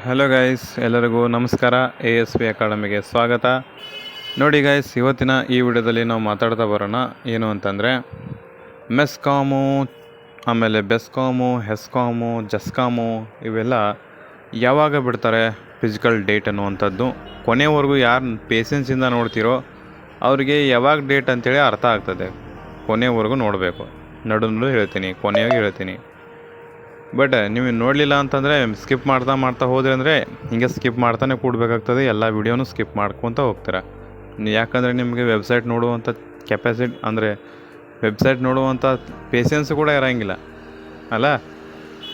Hello guys, ಎಲ್ಲರಿಗೂ ನಮಸ್ಕಾರ. ASP ಅಕಾಡೆಮಿಗೆ ಸ್ವಾಗತ. ನೋಡಿ ಗೈಸ್, ಇವತ್ತಿನ ಈ ವಿಡಿಯೋದಲ್ಲಿ ನಾವು ಮಾತಾಡ್ತಾ ಬರೋಣ ಏನು ಅಂತಂದರೆ ಮೆಸ್ಕಾಮು, ಆಮೇಲೆ ಬೆಸ್ಕಾಮು, ಹೆಸ್ಕಾಮು, ಜಸ್ಕಾಮು ಇವೆಲ್ಲ ಯಾವಾಗ ಬಿಡ್ತಾರೆ ಫಿಸಿಕಲ್ ಡೇಟ್ ಅನ್ನುವಂಥದ್ದು. ಕೊನೆವರೆಗೂ ಯಾರು ಪೇಷನ್ಸಿಂದ ನೋಡ್ತೀರೋ ಅವರಿಗೆ ಯಾವಾಗ ಡೇಟ್ ಅಂತೇಳಿ ಅರ್ಥ ಆಗ್ತದೆ. ಕೊನೆವರೆಗೂ ನೋಡಬೇಕು. ನಡು ಹೇಳ್ತೀನಿ, ಕೊನೆಯಾಗಿ ಹೇಳ್ತೀನಿ. ಬಟ್ ನೀವು ನೋಡಲಿಲ್ಲ ಅಂತಂದರೆ ಸ್ಕಿಪ್ ಮಾಡ್ತಾ ಹೋದ್ರೆ ಅಂದರೆ ಹಿಂಗೆ ಸ್ಕಿಪ್ ಮಾಡ್ತಾನೆ ಕೂಡಬೇಕಾಗ್ತದೆ. ಎಲ್ಲ ವೀಡಿಯೋನು ಸ್ಕಿಪ್ ಮಾಡ್ಕೊತ ಹೋಗ್ತೀರ. ಯಾಕಂದರೆ ನಿಮಗೆ ವೆಬ್ಸೈಟ್ ನೋಡುವಂಥ ಕೆಪಾಸಿಟಿ ಅಂದರೆ ವೆಬ್ಸೈಟ್ ನೋಡುವಂಥ ಪೇಷನ್ಸ್ ಕೂಡ ಇರೋಂಗಿಲ್ಲ ಅಲ್ಲ.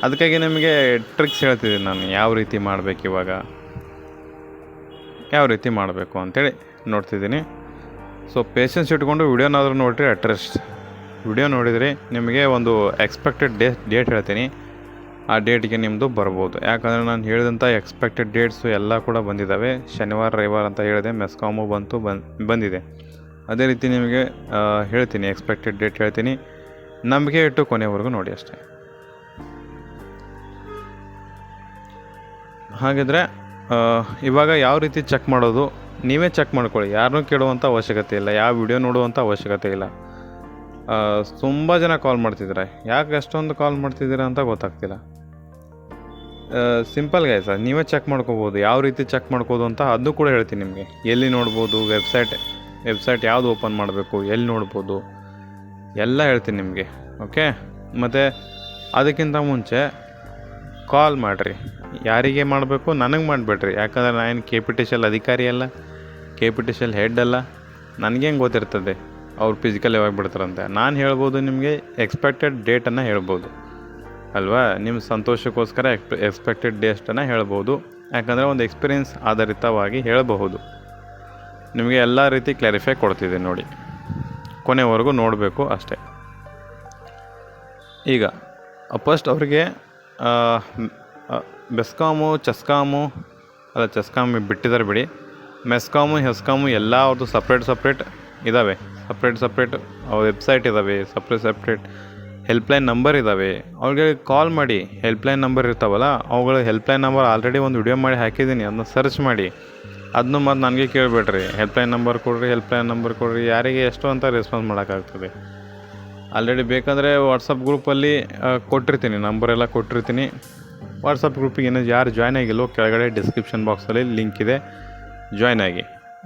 ಅದಕ್ಕಾಗಿ ನಿಮಗೆ ಟ್ರಿಕ್ಸ್ ಹೇಳ್ತಿದ್ದೀನಿ ನಾನು, ಯಾವ ರೀತಿ ಮಾಡಬೇಕು, ಇವಾಗ ಯಾವ ರೀತಿ ಮಾಡಬೇಕು ಅಂಥೇಳಿ ನೋಡ್ತಿದ್ದೀನಿ. ಸೊ ಪೇಷನ್ಸ್ ಇಟ್ಕೊಂಡು ವಿಡಿಯೋನಾದರೂ ನೋಡಿರಿ. ಅಟ್ರೆಸ್ಟ್ ವಿಡಿಯೋ ನೋಡಿದರೆ ನಿಮಗೆ ಒಂದು ಎಕ್ಸ್ಪೆಕ್ಟೆಡ್ ಡೇಟ್ ಹೇಳ್ತೀನಿ. ಆ ಡೇಟ್ಗೆ ನಿಮ್ಮದು ಬರ್ಬೋದು. ಯಾಕಂದರೆ ನಾನು ಹೇಳಿದಂಥ ಎಕ್ಸ್ಪೆಕ್ಟೆಡ್ ಡೇಟ್ಸು ಎಲ್ಲ ಕೂಡ ಬಂದಿದ್ದಾವೆ. ಶನಿವಾರ ರವಿವಾರ ಅಂತ ಹೇಳಿದೆ, ಮೆಸ್ಕಾಮು ಬಂದಿದೆ. ಅದೇ ರೀತಿ ನಿಮಗೆ ಹೇಳ್ತೀನಿ, ಎಕ್ಸ್ಪೆಕ್ಟೆಡ್ ಡೇಟ್ ಹೇಳ್ತೀನಿ. ನಂಬಿಕೆ ಇಟ್ಟು ಕೊನೆವರೆಗೂ ನೋಡಿ ಅಷ್ಟೇ. ಹಾಗಿದ್ರೆ ಇವಾಗ ಯಾವ ರೀತಿ ಚೆಕ್ ಮಾಡೋದು ನೀವೇ ಚೆಕ್ ಮಾಡ್ಕೊಳ್ಳಿ. ಯಾರನ್ನೂ ಕೇಳುವಂಥ ಅವಶ್ಯಕತೆ ಇಲ್ಲ, ಯಾವ ವಿಡಿಯೋ ನೋಡುವಂಥ ಅವಶ್ಯಕತೆ ಇಲ್ಲ. ತುಂಬ ಜನ ಕಾಲ್ ಮಾಡ್ತಿದ್ದಾರೆ. ಯಾಕೆ ಅಷ್ಟೊಂದು ಕಾಲ್ ಮಾಡ್ತಿದ್ದೀರಾ ಅಂತ ಗೊತ್ತಾಗ್ತಿಲ್ಲ. ಸಿಂಪಲ್ ಗೈಸ್, ನೀವೇ ಚೆಕ್ ಮಾಡ್ಕೋಬೋದು. ಯಾವ ರೀತಿ ಚೆಕ್ ಮಾಡ್ಕೋದು ಅಂತ ಅದು ಕೂಡ ಹೇಳ್ತೀನಿ ನಿಮಗೆ. ಎಲ್ಲಿ ನೋಡ್ಬೋದು, ವೆಬ್ಸೈಟ್ ಯಾವುದು ಓಪನ್ ಮಾಡಬೇಕು, ಎಲ್ಲಿ ನೋಡ್ಬೋದು ಎಲ್ಲ ಹೇಳ್ತೀನಿ ನಿಮಗೆ. ಓಕೆ, ಮತ್ತು ಅದಕ್ಕಿಂತ ಮುಂಚೆ ಕಾಲ್ ಮಾಡಿರಿ. ಯಾರಿಗೆ ಮಾಡಬೇಕು, ನನಗೆ ಮಾಡಿಬಿಡ್ರಿ. ಯಾಕಂದರೆ ನಾನು KPTCL ಅಧಿಕಾರಿ ಅಲ್ಲ, KPTCL ಹೆಡ್ ಅಲ್ಲ. ನನಗೇನು ಗೊತ್ತಿರ್ತದೆ ಅವ್ರು ಫಿಸಿಕಲ್ ಯಾವಾಗ ಬಿಡ್ತಾರಂತೆ. ನಾನು ಹೇಳ್ಬೋದು ನಿಮಗೆ ಎಕ್ಸ್ಪೆಕ್ಟೆಡ್ ಡೇಟನ್ನು ಹೇಳ್ಬೋದು ಅಲ್ವಾ. ನಿಮ್ಮ ಸಂತೋಷಕ್ಕೋಸ್ಕರ ಎಕ್ಸ್ಪೆಕ್ಟೆಡ್ ಡೇಟನ್ನು ಹೇಳ್ಬೋದು. ಯಾಕಂದರೆ ಒಂದು ಎಕ್ಸ್ಪೀರಿಯೆನ್ಸ್ ಆಧಾರಿತವಾಗಿ ಹೇಳಬಹುದು. ನಿಮಗೆ ಎಲ್ಲ ರೀತಿ ಕ್ಲಾರಿಫೈ ಕೊಡ್ತಿದೆ ನೋಡಿ. ಕೊನೆವರೆಗೂ ನೋಡಬೇಕು ಅಷ್ಟೇ. ಈಗ ಫಸ್ಟ್ ಅವರಿಗೆ ಬೆಸ್ಕಾಮು, ಚೆಸ್ಕಾಮು ಬಿಟ್ಟಿದ್ದಾರೆ ಬಿಡಿ. ಮೆಸ್ಕಾಮು, ಹೆಸ್ಕಾಮು ಎಲ್ಲ ಅವ್ರದ್ದು ಸಪ್ರೇಟ್ ಇದ್ದಾವೆ. ಸಪ್ರೇಟ್ ವೆಬ್ಸೈಟ್ ಇದ್ದಾವೆ. ಸಪ್ರೇಟ್ ಹೆಲ್ಪ್ಲೈನ್ ನಂಬರ್ ಇದ್ದಾವೆ. ಅವ್ರಿಗೆ ಕಾಲ್ ಮಾಡಿ. ಹೆಲ್ಪ್ಲೈನ್ ನಂಬರ್ ಇರ್ತಾವಲ್ಲ, ಅವುಗಳ ಹೆಲ್ಪ್ಲೈನ್ ನಂಬರ್ ಆಲ್ರೆಡಿ ಒಂದು ವಿಡಿಯೋ ಮಾಡಿ ಹಾಕಿದ್ದೀನಿ. ಅದನ್ನ ಸರ್ಚ್ ಮಾಡಿ. ಅದನ್ನು ಮತ್ತು ನನಗೆ ಕೇಳಬೇಡ್ರಿ, ಹೆಲ್ಪ್ಲೈನ್ ನಂಬರ್ ಕೊಡ್ರಿ. ಯಾರಿಗೆ ಎಷ್ಟು ಅಂತ ರೆಸ್ಪಾನ್ಸ್ ಮಾಡೋಕ್ಕಾಗ್ತದೆ. ಆಲ್ರೆಡಿ ಬೇಕಂದರೆ ವಾಟ್ಸಪ್ ಗ್ರೂಪಲ್ಲಿ ಕೊಟ್ಟಿರ್ತೀನಿ, ನಂಬರೆಲ್ಲ ಕೊಟ್ಟಿರ್ತೀನಿ. ವಾಟ್ಸಪ್ ಗ್ರೂಪಿಗೆ ಏನೋ ಯಾರು ಜಾಯ್ನ್ ಆಗಿಲ್ಲೋ ಕೆಳಗಡೆ ಡಿಸ್ಕ್ರಿಪ್ಷನ್ ಬಾಕ್ಸಲ್ಲಿ ಲಿಂಕ್ ಇದೆ, ಜಾಯ್ನ್ ಆಗಿ.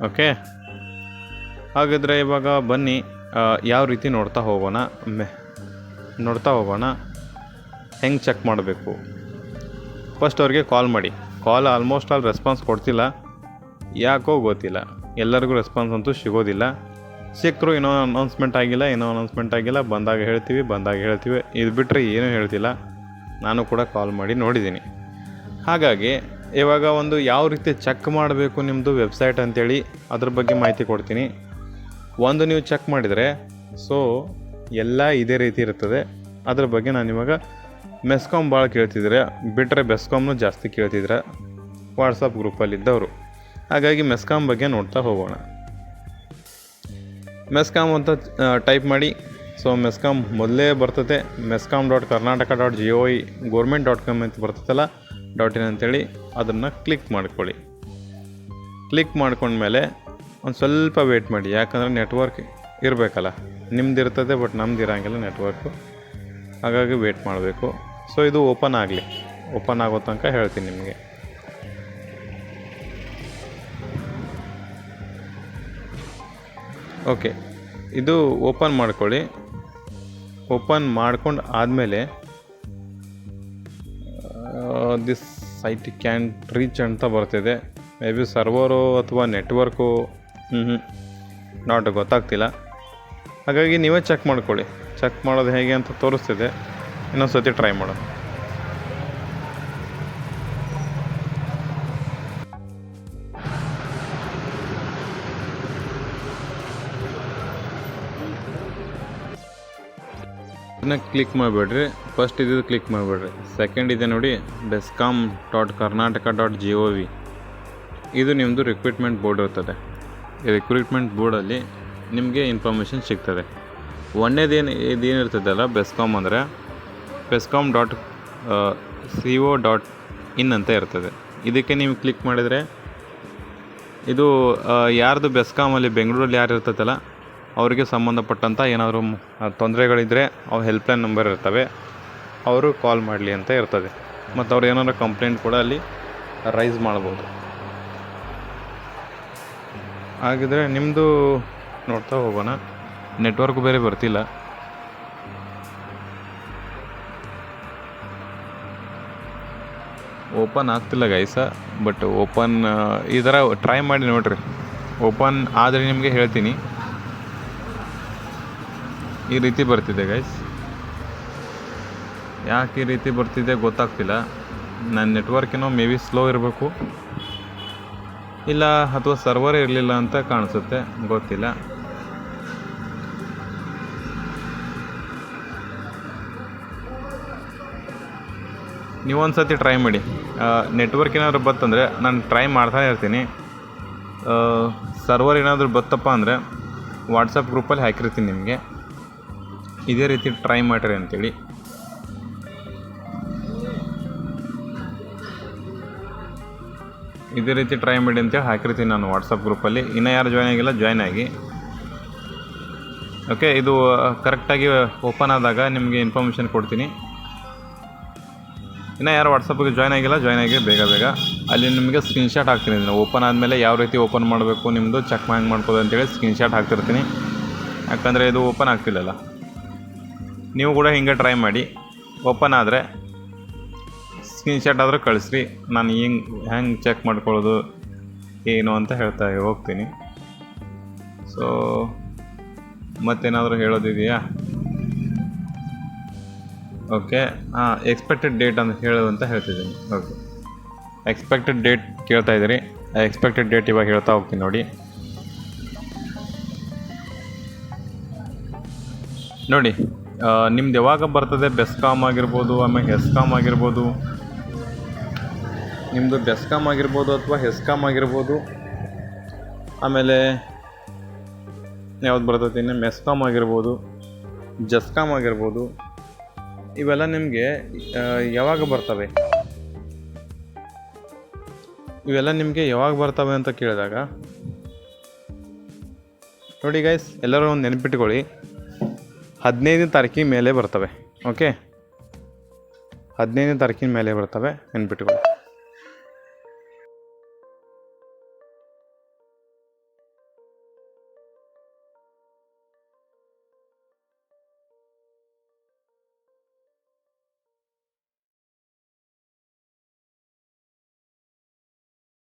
ಓಕೆ, ಹಾಗಾದರೆ ಇವಾಗ ಬನ್ನಿ ಯಾವ ರೀತಿ ನೋಡ್ತಾ ಹೋಗೋಣ. ಹೆಂಗೆ ಚೆಕ್ ಮಾಡಬೇಕು. ಫಸ್ಟ್ ಅವ್ರಿಗೆ ಕಾಲ್ ಮಾಡಿ. ಕಾಲ್ ಆಲ್ಮೋಸ್ಟ್ ಆಲ್ ರೆಸ್ಪಾನ್ಸ್ ಕೊಡ್ತಿಲ್ಲ, ಯಾಕೋ ಗೊತ್ತಿಲ್ಲ. ಎಲ್ಲರಿಗೂ ರೆಸ್ಪಾನ್ಸ್ ಅಂತೂ ಸಿಗೋದಿಲ್ಲ. ಸಿಕ್ಕರು ಇನ್ನೂ ಅನೌನ್ಸ್ಮೆಂಟ್ ಆಗಿಲ್ಲ. ಬಂದಾಗ ಹೇಳ್ತೀವಿ. ಇದು ಬಿಟ್ಟರೆ ಏನೂ ಹೇಳ್ತಿಲ್ಲ. ನಾನು ಕೂಡ ಕಾಲ್ ಮಾಡಿ ನೋಡಿದ್ದೀನಿ. ಹಾಗಾಗಿ ಇವಾಗ ಒಂದು ಯಾವ ರೀತಿ ಚೆಕ್ ಮಾಡಬೇಕು ನಿಮ್ಮದು ವೆಬ್ಸೈಟ್ ಅಂತೇಳಿ ಅದ್ರ ಬಗ್ಗೆ ಮಾಹಿತಿ ಕೊಡ್ತೀನಿ. ಒಂದು ನೀವು ಚೆಕ್ ಮಾಡಿದರೆ ಸೊ ಎಲ್ಲ ಇದೇ ರೀತಿ ಇರ್ತದೆ. ಅದ್ರ ಬಗ್ಗೆ ನಾನು ಇವಾಗ ಮೆಸ್ಕಾಮ್ ಭಾಳ ಕೇಳ್ತಿದ್ರೆ, ಬಿಟ್ಟರೆ ಬೆಸ್ಕಾಮ್ನು ಜಾಸ್ತಿ ಕೇಳ್ತಿದ್ರೆ ವಾಟ್ಸಪ್ ಗ್ರೂಪಲ್ಲಿದ್ದವರು. ಹಾಗಾಗಿ ಮೆಸ್ಕಾಮ್ ಬಗ್ಗೆ ನೋಡ್ತಾ ಹೋಗೋಣ. ಮೆಸ್ಕಾಮ್ ಅಂತ ಟೈಪ್ ಮಾಡಿ. ಸೊ ಮೆಸ್ಕಾಮ್ ಮೊದಲೇ ಬರ್ತದೆ, mescom.karnataka.gov government.com ಅಂತ ಬರ್ತದಲ್ಲ, .in ಅಂತೇಳಿ ಅದನ್ನು ಕ್ಲಿಕ್ ಮಾಡ್ಕೊಳ್ಳಿ. ಕ್ಲಿಕ್ ಮಾಡ್ಕೊಂಡ್ಮೇಲೆ ಒಂದು ಸ್ವಲ್ಪ ವೇಟ್ ಮಾಡಿ. ಯಾಕಂದರೆ ನೆಟ್ವರ್ಕ್ ಇರಬೇಕಲ್ಲ. ನಿಮ್ದು ಇರ್ತದೆ, ಬಟ್ ನಮ್ದು ಇರೋಂಗಿಲ್ಲ ನೆಟ್ವರ್ಕು. ಹಾಗಾಗಿ ವೇಟ್ ಮಾಡಬೇಕು. ಸೊ ಇದು ಓಪನ್ ಆಗೋ ತನಕ ಹೇಳ್ತೀನಿ ನಿಮಗೆ. ಓಕೆ, ಇದು ಓಪನ್ ಮಾಡ್ಕೊಳ್ಳಿ. ಓಪನ್ ಮಾಡ್ಕೊಂಡು ಆದಮೇಲೆ ದಿಸ್ ಸೈಟ್ ಕ್ಯಾನ್ ರೀಚ್ ಅಂತ ಬರ್ತಿದೆ. ಮೇ ಬಿ ಸರ್ವರು ಅಥವಾ ನೆಟ್ವರ್ಕು ನಾಟ್ ಗೊತ್ತಾಗ್ತಿಲ್ಲ. ಹಾಗಾಗಿ ನೀವೇ ಚೆಕ್ ಮಾಡ್ಕೊಳ್ಳಿ. ಚೆಕ್ ಮಾಡೋದು ಹೇಗೆ ಅಂತ ತೋರಿಸ್ತಿದೆ. ಇನ್ನೊಂದು ಸತಿ ಟ್ರೈ ಮಾಡೋಣ. ಇದನ್ನ ಕ್ಲಿಕ್ ಮಾಡಿಬಿಡ್ರಿ. ಫಸ್ಟ್ ಇದು ಕ್ಲಿಕ್ ಮಾಡಿಬಿಡ್ರಿ. ಸೆಕೆಂಡ್ ಇದೆ ನೋಡಿ, bescom.karnataka.gov. ಇದು ನಿಮ್ಮದು ರಿಕ್ರೂಟ್ಮೆಂಟ್ ಬೋರ್ಡ್ ಇರ್ತದೆ. ಈ ರಿಕ್ರೂಟ್ಮೆಂಟ್ ಬೋರ್ಡಲ್ಲಿ ನಿಮಗೆ ಇನ್ಫಾರ್ಮೇಷನ್ ಸಿಗ್ತದೆ. ಇದೇನಿರ್ತದಲ್ಲ ಬೆಸ್ಕಾಮ್ ಅಂದರೆ bescom.co.in ಅಂತ ಇರ್ತದೆ. ಇದಕ್ಕೆ ನೀವು ಕ್ಲಿಕ್ ಮಾಡಿದರೆ ಇದು ಯಾರ್ದು ಬೆಸ್ಕಾಮಲ್ಲಿ ಬೆಂಗಳೂರಲ್ಲಿ ಯಾರು ಇರ್ತೈತಲ್ಲ ಅವರಿಗೆ ಸಂಬಂಧಪಟ್ಟಂಥ ಏನಾದರೂ ತೊಂದರೆಗಳಿದ್ದರೆ ಅವ್ರ ಹೆಲ್ಪ್ಲೈನ್ ನಂಬರ್ ಇರ್ತವೆ, ಅವರು ಕಾಲ್ ಮಾಡಲಿ ಅಂತ ಇರ್ತದೆ. ಮತ್ತು ಅವ್ರು ಏನಾದ್ರು ಕಂಪ್ಲೇಂಟ್ ಕೂಡ ಅಲ್ಲಿ ರೈಸ್ ಮಾಡ್ಬೋದು. ಹಾಗಿದ್ರೆ ನಿಮ್ಮದು ನೋಡ್ತಾ ಹೋಗೋಣ. ನೆಟ್ವರ್ಕ್ ಬೇರೆ ಬರ್ತಿಲ್ಲ. ಓಪನ್ ಆಗ್ತಿಲ್ಲ ಗೈಸ, ಬಟ್ ಓಪನ್ ಈ ಥರ ಟ್ರೈ ಮಾಡಿ ನೋಡಿರಿ. ಓಪನ್ ಆದರೆ ನಿಮಗೆ ಹೇಳ್ತೀನಿ. ಈ ರೀತಿ ಬರ್ತಿದೆ ಗೈಸ್. ಯಾಕೆ ಈ ರೀತಿ ಬರ್ತಿದೆ ಗೊತ್ತಾಗ್ತಿಲ್ಲ. ನನ್ನ ನೆಟ್ವರ್ಕ್ ಮೇ ಬಿ ಸ್ಲೋ ಇರಬೇಕು, ಇಲ್ಲ ಅಥವಾ ಸರ್ವರೇ ಇರಲಿಲ್ಲ ಅಂತ ಕಾಣಿಸುತ್ತೆ, ಗೊತ್ತಿಲ್ಲ. ನೀವೊಂದು ಸತಿ ಟ್ರೈ ಮಾಡಿ. ನೆಟ್ವರ್ಕ್ ಏನಾದರೂ ಬತ್ತಂದರೆ ನಾನು ಟ್ರೈ ಮಾಡ್ತಾನೆ ಇರ್ತೀನಿ. ಸರ್ವರ್ ಏನಾದರೂ ಬತ್ತಪ್ಪ ಅಂದರೆ ವಾಟ್ಸಪ್ ಗ್ರೂಪಲ್ಲಿ ಹಾಕಿರ್ತೀನಿ ನಿಮಗೆ, ಇದೇ ರೀತಿ ಟ್ರೈ ಮಾಡಿರಿ ಅಂತೇಳಿ. ಇದೇ ರೀತಿ ಟ್ರೈ ಮಾಡಿ ಅಂತೇಳಿ ಹಾಕಿರ್ತೀನಿ ನಾನು ವಾಟ್ಸಪ್ ಗ್ರೂಪಲ್ಲಿ. ಇನ್ನೂ ಯಾರು ಜಾಯ್ನ್ ಆಗಿಲ್ಲ ಜಾಯ್ನ್ ಆಗಿ. ಓಕೆ, ಇದು ಕರೆಕ್ಟಾಗಿ ಓಪನ್ ಆದಾಗ ನಿಮಗೆ ಇನ್ಫಾರ್ಮೇಷನ್ ಕೊಡ್ತೀನಿ. ಇನ್ನೂ ಯಾರು ವಾಟ್ಸಪ್ಪಿಗೆ ಜಾಯ್ನ್ ಆಗಿಲ್ಲ ಜಾಯ್ನ್ ಆಗಿ ಬೇಗ ಬೇಗ. ಅಲ್ಲಿ ನಿಮಗೆ ಸ್ಕ್ರೀನ್ಶಾಟ್ ಹಾಕ್ತೀನಿ. ಇದನ್ನು ಓಪನ್ ಆದಮೇಲೆ ಯಾವ ರೀತಿ ಓಪನ್ ಮಾಡಬೇಕು, ನಿಮ್ಮದು ಚೆಕ್ ಹ್ಯಾಂಗೆ ಮಾಡ್ಬೋದು ಅಂತೇಳಿ ಸ್ಕ್ರೀನ್ಶಾಟ್ ಹಾಕ್ತಿರ್ತೀನಿ. ಯಾಕಂದರೆ ಇದು ಓಪನ್ ಆಗ್ತಿಲ್ಲಲ್ಲ. ನೀವು ಕೂಡ ಹಿಂಗೆ ಟ್ರೈ ಮಾಡಿ. ಓಪನ್ ಆದರೆ ಸ್ಕ್ರೀನ್ಶಾಟ್ ಆದರೂ ಕಳಿಸ್ರಿ. ನಾನು ಹೆಂಗೆ ಚೆಕ್ ಮಾಡ್ಕೊಳ್ಳೋದು ಏನು ಅಂತ ಹೇಳ್ತಾ ಹೋಗ್ತೀನಿ. ಸೊ ಮತ್ತೇನಾದರೂ ಹೇಳೋದಿದೆಯಾ? ಓಕೆ, ಎಕ್ಸ್ಪೆಕ್ಟೆಡ್ ಡೇಟ್ ಅಂತ ಹೇಳೋದಂತ ಹೇಳ್ತಿದ್ದೀನಿ. ಓಕೆ, ಎಕ್ಸ್ಪೆಕ್ಟೆಡ್ ಡೇಟ್ ಕೇಳ್ತಾ ಇದ್ದೀರಿ. ಎಕ್ಸ್ಪೆಕ್ಟೆಡ್ ಡೇಟ್ ಇವಾಗ ಹೇಳ್ತಾ ಹೋಗ್ತೀನಿ ನೋಡಿ. ನೋಡಿ, ನಿಮ್ದು ಯಾವಾಗ ಬರ್ತದೆ, ಬೆಸ್ಕಾಮ್ ಆಗಿರ್ಬೋದು, ಆಮೇಲೆ ಹೆಸ್ಕಾಮ್ ಆಗಿರ್ಬೋದು. ನಿಮ್ಮದು ಬೆಸ್ಕಾಮ್ ಆಗಿರ್ಬೋದು ಅಥವಾ ಹೆಸ್ಕಾಮ್ ಆಗಿರ್ಬೋದು. ಆಮೇಲೆ ಯಾವ್ದು ಬರ್ತೈತಿ ಇನ್ನು ಮೆಸ್ಕಾಮ್ ಆಗಿರ್ಬೋದು, ಜಸ್ಕಾಮ್ ಆಗಿರ್ಬೋದು. ಇವೆಲ್ಲ ನಿಮಗೆ ಯಾವಾಗ ಬರ್ತವೆ, ಇವೆಲ್ಲ ನಿಮಗೆ ಯಾವಾಗ ಬರ್ತವೆ ಅಂತ ಕೇಳಿದಾಗ ನೋಡಿ ಗೈಸ್, ಎಲ್ಲರೂ ಒಂದು ನೆನಪಿಟ್ಕೊಳ್ಳಿ, 15ನೇ ತಾರೀಕಿನ ಮೇಲೆ ಬರ್ತವೆ. ಓಕೆ, 15ನೇ ತಾರೀಕಿನ ಮೇಲೆ ಬರ್ತವೆ, ನೆನಪಿಟ್ಕೊಳ್ಳಿ.